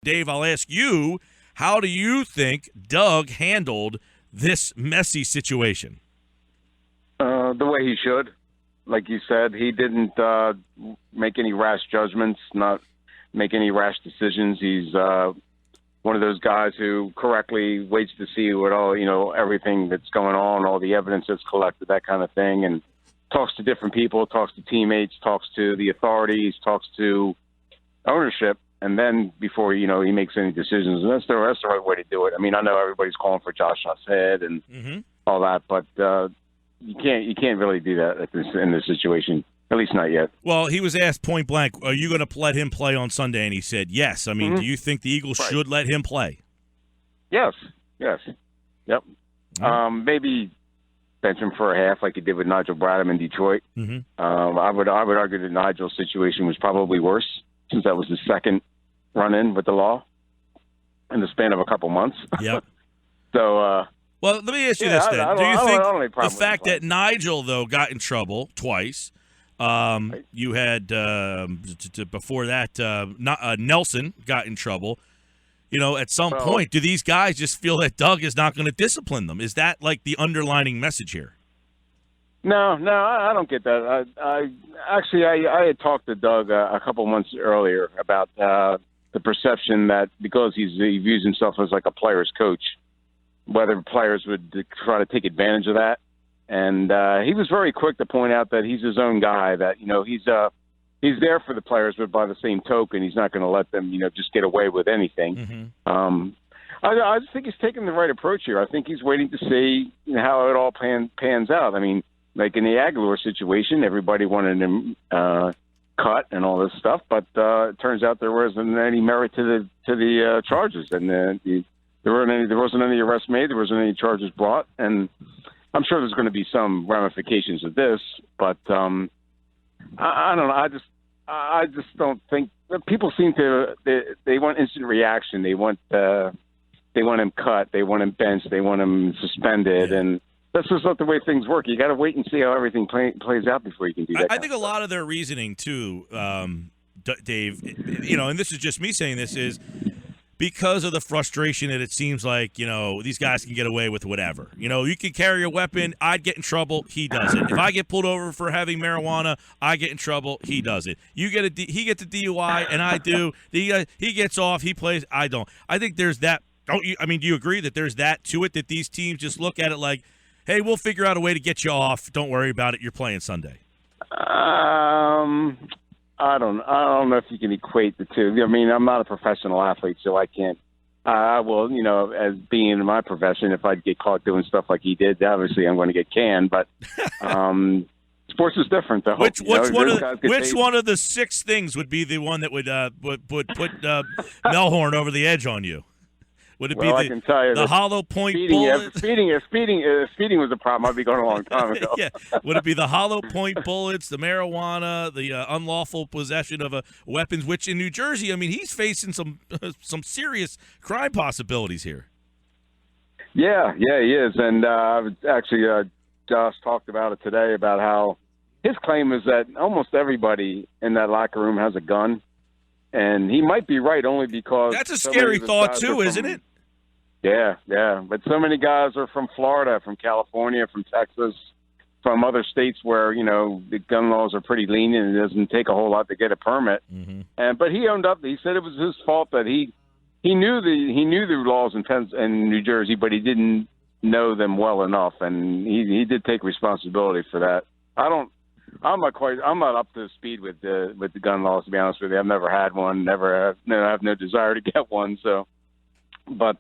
Dave, I'll ask you, how do you think Doug handled this messy situation? The way he should. Like you said, he didn't make any rash judgments, not make any rash decisions. He's one of those guys who correctly waits to see what everything that's going on, all the evidence that's collected, that kind of thing, and talks to different people, talks to teammates, talks to the authorities, talks to ownership, and then before he makes any decisions. And that's the right way to do it. I mean, I know everybody's calling for Josh Huff's head and all that, but you can't really do that in this situation. At least not yet. Well, he was asked point blank, are you going to let him play on Sunday? And he said yes. I mean, do you think the Eagles should let him play? Yes. Yep. Maybe bench him for a half like he did with Nigel Bradham in Detroit. I would argue that Nigel's situation was probably worse since that was his second run-in with the law in the span of a couple months. Yep. So, well, let me ask you this then. Do you think the fact that Nigel, though, got in trouble twice, you had before that Nelson got in trouble, at some point, do these guys just feel that Doug is not going to discipline them? Is that like the underlining message here? No, I don't get that. I had talked to Doug a couple months earlier about the perception that because he views himself as like a player's coach, whether players would try to take advantage of that. And he was very quick to point out that he's his own guy, that, he's there for the players, but by the same token, he's not going to let them, just get away with anything. I just think he's taking the right approach here. I think he's waiting to see how it all pans out. I mean, like in the Agholor situation, everybody wanted him cut and all this stuff, but it turns out there wasn't any merit to the charges, and there wasn't any arrests made, there wasn't any charges brought, and I'm sure there's going to be some ramifications of this, but I don't know. I just don't think people seem to they want instant reaction. They want him cut. They want him benched. They want him suspended, and that's just not the way things work. You got to wait and see how everything plays out before you can do that. I think a lot of their reasoning too, Dave. And this is just me saying this is because of the frustration that it seems like, these guys can get away with whatever. You can carry a weapon. I'd get in trouble. He doesn't. If I get pulled over for having marijuana, I get in trouble. He doesn't. He gets a DUI, and I do. He gets off. He plays. I don't. I think there's that. Don't you? I mean, do you agree that there's that to it, that these teams just look at it like, hey, we'll figure out a way to get you off. Don't worry about it. You're playing Sunday. I don't know if you can equate the two. I mean, I'm not a professional athlete, so I can't. Well, as being in my profession, if I get caught doing stuff like he did, obviously I'm going to get canned. But sports is different, though. Which one of the 6 things would be the one that would put Melhorn over the edge on you? Would it be I can tell you the hollow point bullets? Speeding was a problem. I'd be going a long time ago. Yeah. Would it be the hollow point bullets, the marijuana, the unlawful possession of weapons, which in New Jersey, I mean, he's facing some serious crime possibilities here. Yeah, he is. And actually, Josh talked about it today, about how his claim is that almost everybody in that locker room has a gun. And he might be right, only because that's a scary thought too, isn't it? Yeah. But so many guys are from Florida, from California, from Texas, from other states where, the gun laws are pretty lenient and it doesn't take a whole lot to get a permit. But he owned up. He said it was his fault that he knew the laws in New Jersey, but he didn't know them well enough, and he did take responsibility for that. I'm not up to speed with the gun laws, to be honest with you. I've never had one, I have no desire to get one. So, but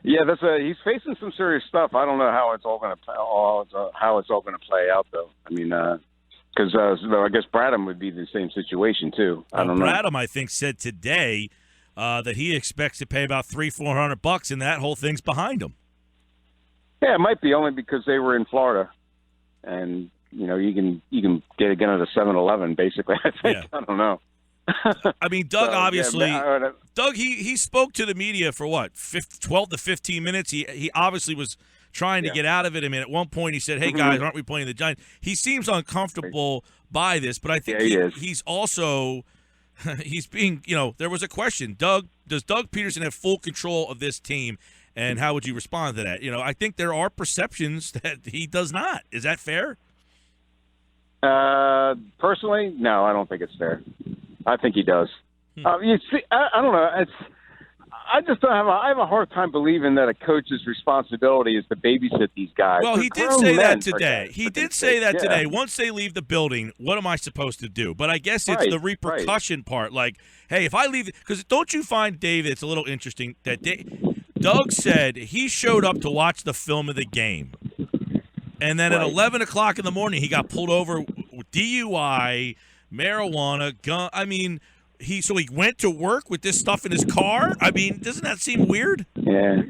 he's facing some serious stuff. I don't know how it's all going to play out, though. I mean, because I guess Bradham would be the same situation too. I don't know. Bradham, I think, said today that he expects to pay about $300-400, and that whole thing's behind him. Yeah, it might be only because they were in Florida, and you can get a gun at a 7-Eleven, basically. I think. Yeah. I don't know. I mean, Doug obviously. Doug, he spoke to the media for what, 12 to 15 minutes. He obviously was trying to get out of it. I mean, at one point he said, "Hey guys, aren't we playing the Giants?" He seems uncomfortable by this, but I think he's also he's being, there was a question. Does Doug Pederson have full control of this team? And how would you respond to that? I think there are perceptions that he does not. Is that fair? Personally, no, I don't think it's fair. I think he does. You see, I don't know. I just don't I have a hard time believing that a coach's responsibility is to babysit these guys. Well, he did say that today. He did say that today. Yeah. Once they leave the building, what am I supposed to do? But I guess it's the repercussion part. Like, hey, if I leave, because don't you find, Dave, it's a little interesting that Doug said he showed up to watch the film of the game. And then at 11 o'clock in the morning, he got pulled over with DUI, marijuana, gun. I mean, so he went to work with this stuff in his car? I mean, doesn't that seem weird? Yeah.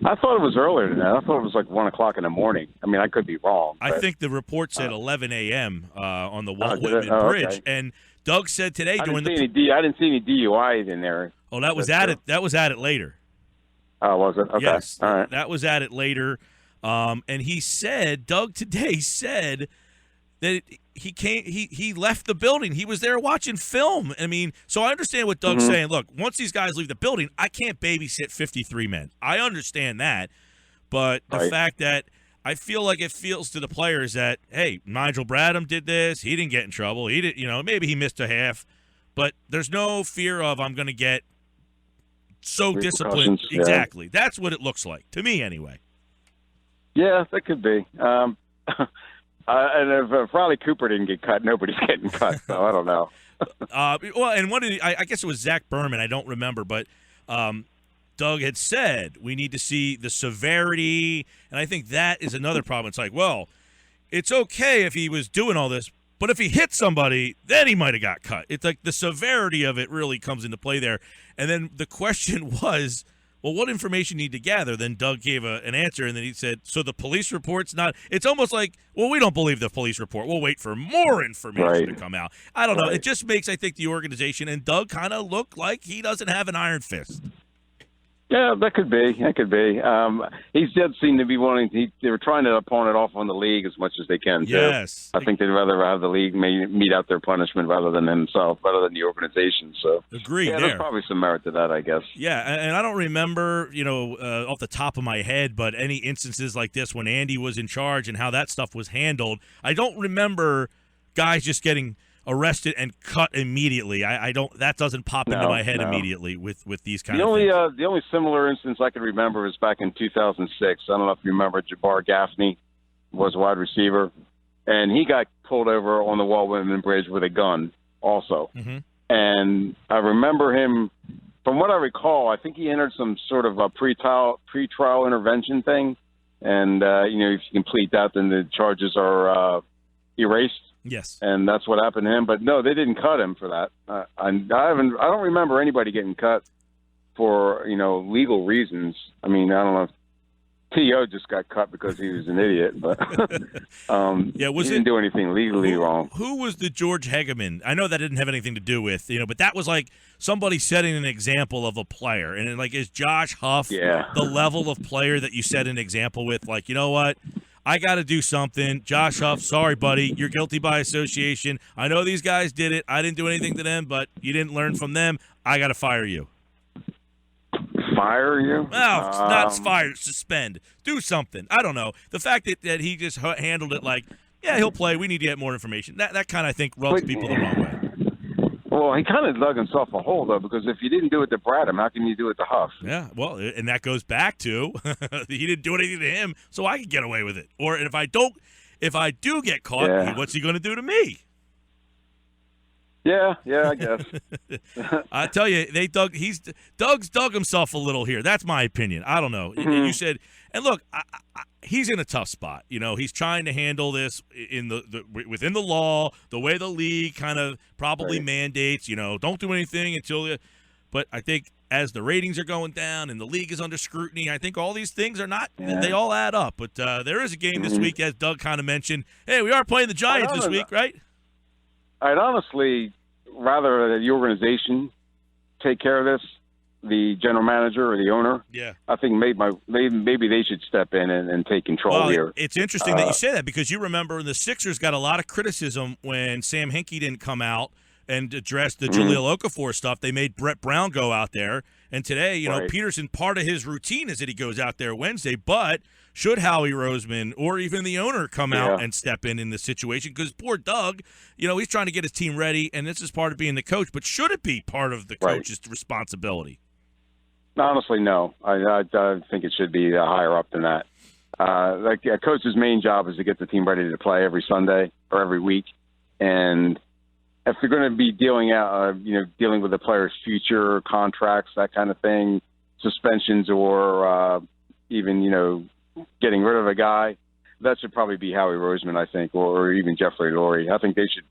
I thought it was earlier than that. I thought it was like 1 o'clock in the morning. I mean, I could be wrong. I think the report said 11 a.m. On the Walt Whitman Bridge. Okay. And Doug said today I didn't see any DUIs in there. Oh, that was at it. That was at it later. Oh, was it? Okay. Yes. All right. That was at it later. And he said, Doug today said that he left the building. He was there watching film. I mean, so I understand what Doug's saying. Look, once these guys leave the building, I can't babysit 53 men. I understand that. But the fact that I feel like it feels to the players that, hey, Nigel Bradham did this. He didn't get in trouble. He did, maybe he missed a half. But there's no fear of I'm going to get so disciplined. Yeah. Exactly. That's what it looks like, to me anyway. Yeah, that could be. And if Riley Cooper didn't get cut, nobody's getting cut. So I don't know. Well, and I guess it was Zach Berman. I don't remember, but Doug had said we need to see the severity, and I think that is another problem. It's like, well, it's okay if he was doing all this, but if he hit somebody, then he might have got cut. It's like the severity of it really comes into play there. And then the question was, well, what information you need to gather? Then Doug gave an answer, and then he said, so the police report's not – it's almost like, well, we don't believe the police report. We'll wait for more information to come out. I don't know. It just makes, I think, the organization and Doug kind of look like he doesn't have an iron fist. Yeah, that could be. That could be. He did seem to be wanting – they were trying to pawn it off on the league as much as they can, too. Yes. I think they'd rather have the league meet out their punishment rather than himself, rather than the organization. So agreed. Yeah, there's probably some merit to that, I guess. Yeah, and I don't remember, off the top of my head, but any instances like this when Andy was in charge and how that stuff was handled. I don't remember guys just getting arrested and cut immediately. I don't. That doesn't pop into my head immediately with these kind of things. The only similar instance I can remember was back in 2006. I don't know if you remember. Jabbar Gaffney was wide receiver, and he got pulled over on the Walt Whitman Bridge with a gun also. Mm-hmm. And I remember him, from what I recall, I think he entered some sort of a pretrial intervention thing, and if you complete that, then the charges are erased. Yes, and that's what happened to him. But no, they didn't cut him for that. I don't remember anybody getting cut for legal reasons. I mean, I don't know if T.O. just got cut because he was an idiot, but he didn't do anything legally wrong. Who was the George Hegeman? I know that didn't have anything to do with but that was like somebody setting an example of a player, and like is Josh Huff the level of player that you set an example with? Like, you know what? I got to do something. Josh Huff, sorry, buddy. You're guilty by association. I know these guys did it. I didn't do anything to them, but you didn't learn from them. I got to fire you. Fire you? No, not fire. Suspend. Do something. I don't know. The fact that he just handled it like, yeah, he'll play. We need to get more information. That kind of, I think, rubs people the wrong way. Well, he kind of dug himself a hole, though, because if you didn't do it to Bradham, how can you do it to Huff? Yeah, well, and that goes back to he didn't do anything to him, so I could get away with it. Or if I do get caught, what's he going to do to me? Yeah, I guess. I tell you, Doug's dug himself a little here. That's my opinion. I don't know. Mm-hmm. You said, and look, he's in a tough spot. He's trying to handle this within the law, the way the league kind of probably mandates. Don't do anything until. But I think as the ratings are going down and the league is under scrutiny, I think all these things are not. Yeah. They all add up. But there is a game this week, as Doug kind of mentioned. Hey, we are playing the Giants this week, right? I'd honestly rather the organization take care of this, the general manager or the owner. Yeah. I think maybe they should step in and take control here. It's interesting that you say that, because you remember the Sixers got a lot of criticism when Sam Hinkie didn't come out and address the Jahlil Okafor stuff. They made Brett Brown go out there. And today, you know, Pederson, part of his routine is that he goes out there Wednesday. But should Howie Roseman or even the owner come out and step in this situation? Because poor Doug, you know, he's trying to get his team ready, and this is part of being the coach. But should it be part of the coach's responsibility? Honestly, no. I think it should be higher up than that. Like a coach's main job is to get the team ready to play every Sunday or every week. And if they're going to be dealing with the player's future contracts, that kind of thing, suspensions, or even, you know, getting rid of a guy, that should probably be Howie Roseman, I think, or even Jeffrey Lurie. I think they should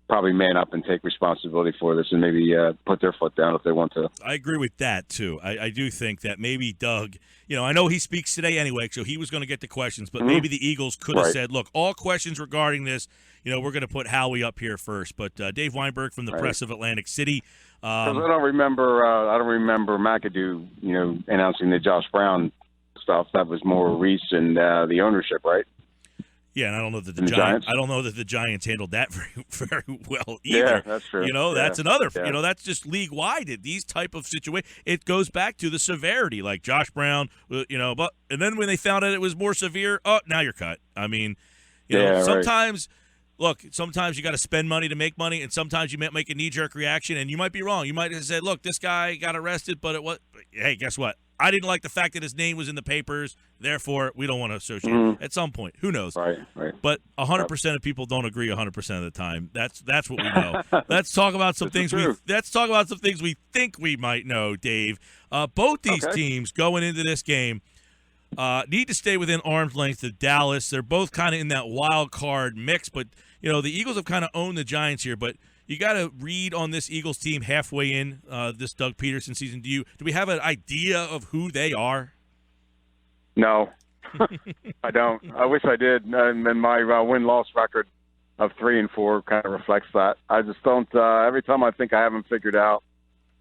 probably man up and take responsibility for this and maybe put their foot down if they want to. I agree with that, too. I do think that maybe Doug, you know, I know he speaks today anyway, so he was going to get the questions, but maybe the Eagles could have said, look, all questions regarding this, you know, we're going to put Howie up here first. But Dave Weinberg from the Press of Atlantic City. I don't remember McAdoo, you know, announcing the Josh Brown stuff. That was more Reese and the ownership, right? Yeah, and I don't know that the Giants. I don't know that the Giants handled that very well either. Yeah, that's true. You know, that's another. Yeah. You know, that's just league wide. These type of situations, it goes back to the severity. Like Josh Brown, you know, and then when they found out it was more severe, now you're cut. I mean, you know, sometimes. Look, sometimes you got to spend money to make money, and sometimes you might make a knee-jerk reaction, and you might be wrong. You might have said, look, this guy got arrested, but hey, guess what? I didn't like the fact that his name was in the papers, therefore we don't want to associate at some point. Who knows? Right. But 100% of people don't agree 100% of the time. That's what we know. Let's talk about some things we think we might know, Dave. Both these teams going into this game need to stay within arm's length of Dallas. They're both kind of in that wild card mix, but you know, the Eagles have kind of owned the Giants here, but you got to read on this Eagles team halfway in this Doug Pederson season. Do we have an idea of who they are? No, I don't. I wish I did. And my win-loss record of 3-4 kind of reflects that. I just don't. Every time I think I have them figured out,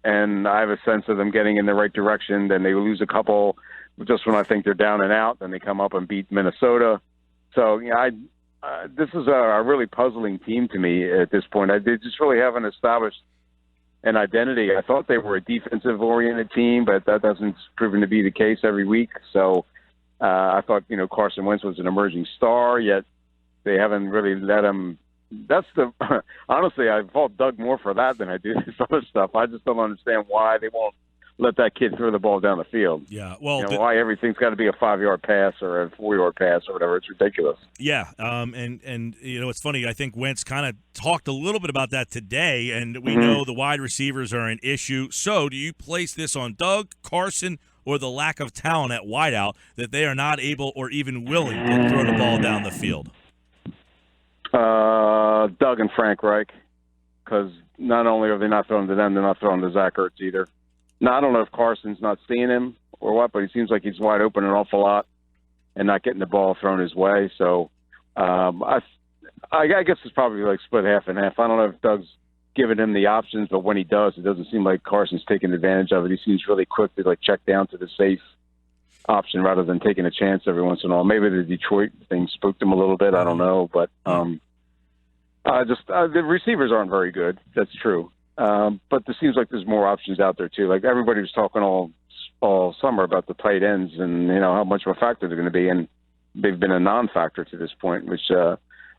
and I have a sense of them getting in the right direction, then they lose a couple. Just when I think they're down and out, then they come up and beat Minnesota. So, you know, this is a really puzzling team to me at this point. They just really haven't established an identity. I thought they were a defensive-oriented team, but that doesn't proven to be the case every week. So I thought, you know, Carson Wentz was an emerging star, yet they haven't really let him. Honestly, I fault Doug more for that than I do this other stuff. I just don't understand why they won't let that kid throw the ball down the field. Yeah, well, you know, why everything's got to be a 5-yard pass or a 4-yard pass or whatever. It's ridiculous. Yeah, and you know, it's funny. I think Wentz kind of talked a little bit about that today, and we know the wide receivers are an issue. So, do you place this on Doug, Carson, or the lack of talent at wideout that they are not able or even willing to throw the ball down the field? Doug and Frank Reich, because not only are they not throwing to them, they're not throwing to Zach Ertz either. Now, I don't know if Carson's not seeing him or what, but he seems like he's wide open an awful lot and not getting the ball thrown his way. So I guess it's probably like split half and half. I don't know if Doug's giving him the options, but when he does, it doesn't seem like Carson's taking advantage of it. He seems really quick to check down to the safe option rather than taking a chance every once in a while. Maybe the Detroit thing spooked him a little bit. I don't know, but the receivers aren't very good. That's true. But it seems like there's more options out there too. Like everybody was talking all summer about the tight ends and, you know, how much of a factor they're going to be, and they've been a non-factor to this point, which I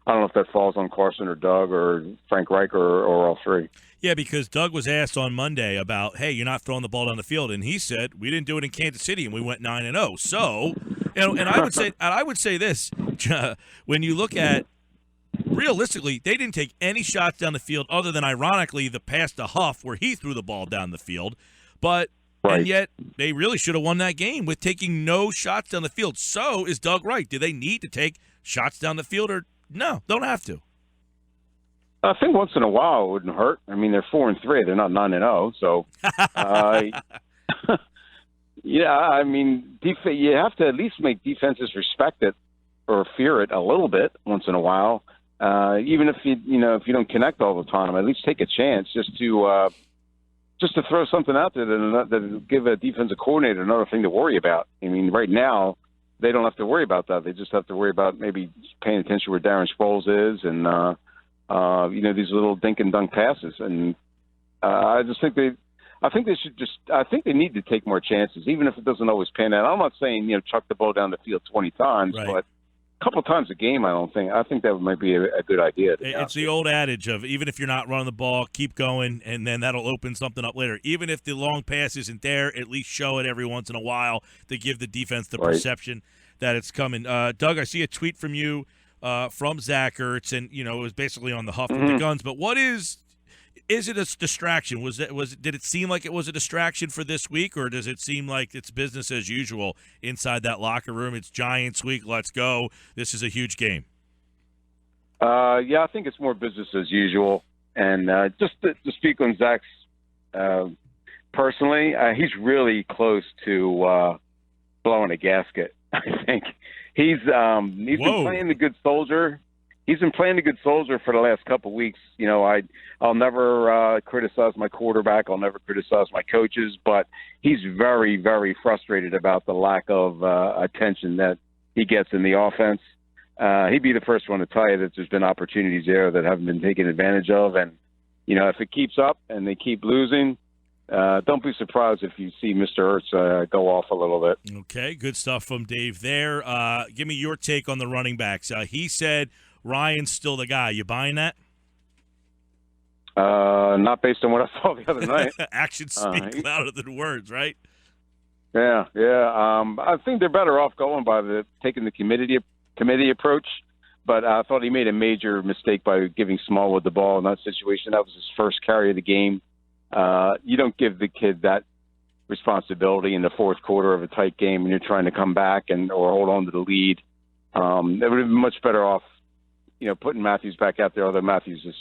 don't know if that falls on Carson or Doug or Frank Reich or all three. Yeah, because Doug was asked on Monday about, hey, you're not throwing the ball down the field, and he said we didn't do it in Kansas City and we went 9-0. So, you know, and I would say this, when you look at realistically, they didn't take any shots down the field other than, ironically, the pass to Huff where he threw the ball down the field. But and yet they really should have won that game with taking no shots down the field. So is Doug right? Do they need to take shots down the field or no? Don't have to. I think once in a while it wouldn't hurt. I mean, they're 4-3. They're not 9-0. So, yeah, I mean, you have to at least make defenses respect it or fear it a little bit once in a while. Even if you don't connect all the time, at least take a chance just to throw something out there that give a defensive coordinator another thing to worry about. I mean, right now they don't have to worry about that. They just have to worry about maybe paying attention where Darren Sproles is and these little dink and dunk passes. And I think they need to take more chances, even if it doesn't always pan out. I'm not saying, chuck the ball down the field 20 times, right. But a couple times a game, I think that might be a good idea. It's the old adage of even if you're not running the ball, keep going, and then that'll open something up later. Even if the long pass isn't there, at least show it every once in a while to give the defense the perception that it's coming. Doug, I see a tweet from you from Zach Ertz, and it was basically on the Huff with the guns. But what is it a distraction? Did it seem like it was a distraction for this week, or does it seem like it's business as usual inside that locker room? It's Giants week. Let's go. This is a huge game. I think it's more business as usual. And just to speak on Zach's personally, he's really close to blowing a gasket. I think he's been playing the good soldier. He's been playing the good soldier for the last couple of weeks. I'll never criticize my quarterback. I'll never criticize my coaches, but he's very, very frustrated about the lack of attention that he gets in the offense. He'd be the first one to tell you that there's been opportunities there that haven't been taken advantage of. And, if it keeps up and they keep losing, don't be surprised if you see Mr. Ertz go off a little bit. Okay, good stuff from Dave there. Give me your take on the running backs. He said Ryan's still the guy. You buying that? Not based on what I saw the other night. Actions speak louder than words, right? Yeah. I think they're better off going by taking the committee approach. But I thought he made a major mistake by giving Smallwood the ball in that situation. That was his first carry of the game. You don't give the kid that responsibility in the fourth quarter of a tight game when you're trying to come back or hold on to the lead. They would have been much better off, putting Matthews back out there, although Matthews is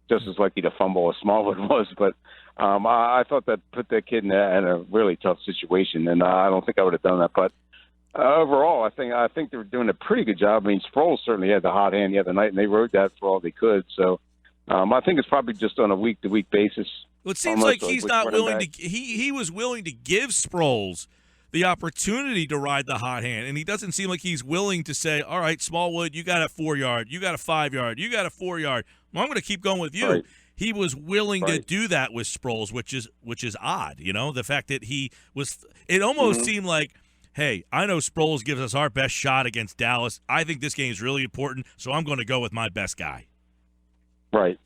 just as likely to fumble as Smallwood was. But I thought that put that kid in a really tough situation, and I don't think I would have done that. But overall, I think they were doing a pretty good job. I mean, Sproles certainly had the hot hand the other night, and they rode that for all they could. So I think it's probably just on a week-to-week basis. Well, it seems like he's not willing to. He was willing to give Sproles the opportunity to ride the hot hand, and he doesn't seem like he's willing to say, all right, Smallwood, you got a 4-yard, you got a 5-yard, you got a 4-yard. Well, I'm going to keep going with you. Right. He was willing to do that with Sproles, which is odd. The fact that he was – it almost seemed like, hey, I know Sproles gives us our best shot against Dallas. I think this game is really important, so I'm going to go with my best guy. Right.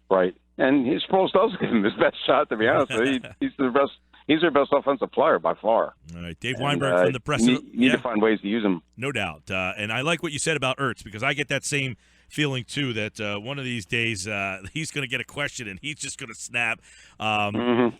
And Sproles does give him his best shot, to be honest. He's the best. He's their best offensive player by far. All right, Dave Weinberg from the press. You need to find ways to use him. No doubt. And I like what you said about Ertz, because I get that same feeling, too, that one of these days he's going to get a question and he's just going to snap.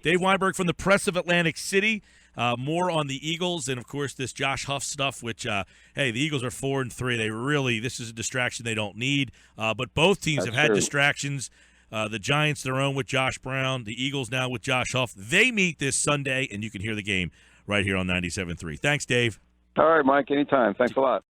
Dave Weinberg from the press of Atlantic City. More on the Eagles and, of course, this Josh Huff stuff, which, the Eagles are 4-3. This is a distraction they don't need. But both teams have had distractions. The Giants, their own with Josh Brown. The Eagles now with Josh Huff. They meet this Sunday, and you can hear the game right here on 97.3. Thanks, Dave. All right, Mike. Anytime. Thanks a lot.